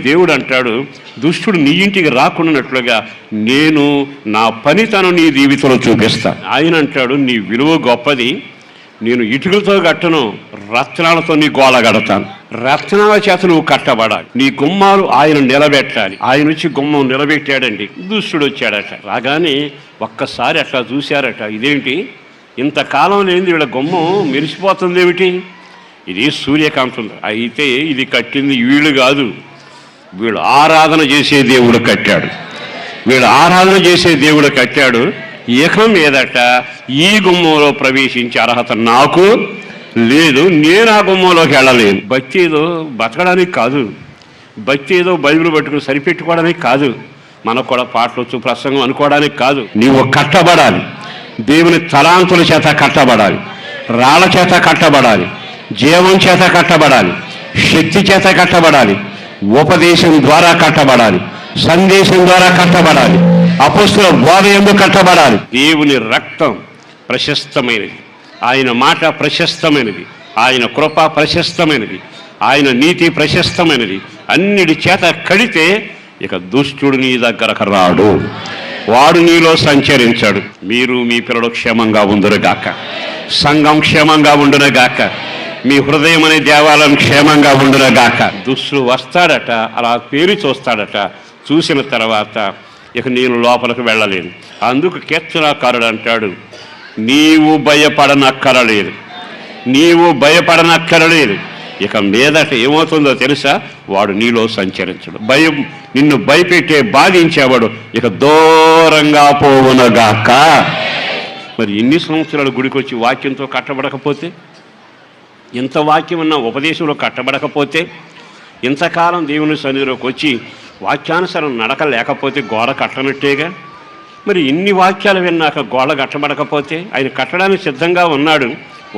దేవుడు అంటాడు, దుష్టుడు నీ ఇంటికి రాకుండానట్లుగా నేను నా పనితనం నీ జీవితంలో చూపిస్తాను. ఆయన అంటాడు, నీ విలువ గొప్పది, నేను ఇటుకలతో కట్టను, రత్నాలతో నీ గోళ కడతాను. రత్నాల చేత నువ్వు కట్టబడాలి. నీ గుమ్మాలు ఆయన నిలబెట్టాలి. ఆయన వచ్చి గుమ్మం నిలబెట్టాడండి. దుష్టుడు వచ్చాడట. రాగానే ఒక్కసారి అట్లా చూశారట, ఇదేంటి ఇంతకాలం లేనిది వీళ్ళ గుమ్మం మెరిసిపోతుంది ఏమిటి, ఇది సూర్యకాంతం. అయితే ఇది కట్టింది వీళ్ళు కాదు, వీళ్ళు ఆరాధన చేసే దేవుడు కట్టాడు. వీళ్ళు ఆరాధన చేసే దేవుడు కట్టాడు. ఇక మీదట ఈ గుమ్మంలో ప్రవేశించే అర్హత నాకు లేదు, నేను ఆ గుమ్మంలోకి వెళ్ళలేను. భక్తి ఏదో బతకడానికి కాదు, భక్తి ఏదో బైబిల్ పట్టుకుని సరిపెట్టుకోవడానికి కాదు, మనకు కూడా పాటలు వచ్చు ప్రసంగం అనుకోవడానికి కాదు. నీవు కట్టబడాలి, దేవుని తలాంతుల చేత కట్టబడాలి, రాళ్ళ చేత కట్టబడాలి, జీవం చేత కట్టబడాలి, శక్తి చేత కట్టబడాలి, ఉపదేశం ద్వారా కట్టబడాలి, సందేశం ద్వారా కట్టబడాలి, అపొస్తలుల బోధ యందు కట్టబడాలి. దేవుని రక్తం ప్రశస్తమైనది, ఆయన మాట ప్రశస్తమైనది, ఆయన కృప ప్రశస్తమైనది, ఆయన నీతి ప్రశస్తమైనది. అన్నిటి చేత కడితే ఇక దుష్టుడు నీ దగ్గరకు రాడు, వాడు నీలో సంచరించాడు. మీరు మీ పిల్లలు క్షేమంగా ఉండునుగాక, సంఘం క్షేమంగా ఉండునుగాక, మీ హృదయం అనే దేవాలయం క్షేమంగా ఉండునుగాక. దుష్టుడు వస్తాడట, అలా పేరు చూస్తాడట. చూసిన తర్వాత ఇక నేను లోపలికి వెళ్ళలేను. అందుకు కీర్తనాకారుడు అంటాడు, నీవు భయపడనక్కరలేదు, నీవు భయపడనక్కరలేదు. ఇక మీదట ఏమవుతుందో తెలుసా, వాడు నీలో సంచరించడు. భయం నిన్ను భయపెట్టే బాధించేవాడు ఇక దూరంగా పోవునగాక. మరి ఎన్ని సంవత్సరాలు గుడికి వచ్చి వాక్యంతో కట్టబడకపోతే, ఇంత వాక్యం ఉన్న ఉపదేశంలో కట్టబడకపోతే, ఇంతకాలం దేవుని సన్నిధిలోకి వచ్చి వాక్యానుసారం నడక లేకపోతే గోడ కట్టనట్టేగా. మరి ఇన్ని వాక్యాలు విన్నాక గోడ కట్టబడకపోతే, ఆయన కట్టడానికి సిద్ధంగా ఉన్నాడు.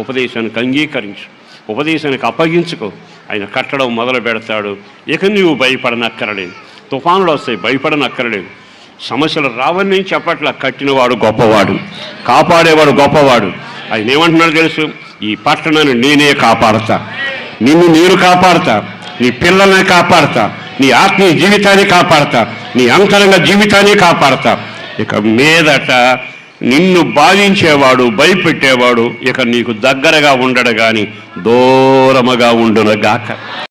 ఉపదేశానికి అంగీకరించు, ఉపదేశానికి అప్పగించుకో, ఆయన కట్టడం మొదలు పెడతాడు. ఇక నీవు భయపడనక్కరలేదు. తుఫానులు వస్తాయి, భయపడనక్కరలేదు. సమస్యలు రావని చెప్పట్లా. కట్టినవాడు గొప్పవాడు, కాపాడేవాడు గొప్పవాడు. ఆయన ఏమంటున్నాడు తెలుసు, ఈ పట్టణాన్ని నేనే కాపాడతా, నిన్ను నేను కాపాడతా, నీ పిల్లల్ని కాపాడతా, నీ ఆత్మీయ జీవితాన్ని కాపాడతా, నీ అంతరంగ జీవితాన్ని కాపాడతా. ఇక మీదట నిన్ను బాధించేవాడు, భయపెట్టేవాడు ఇక నీకు దగ్గరగా ఉండడు కానీ దూరముగా ఉండునుగాక.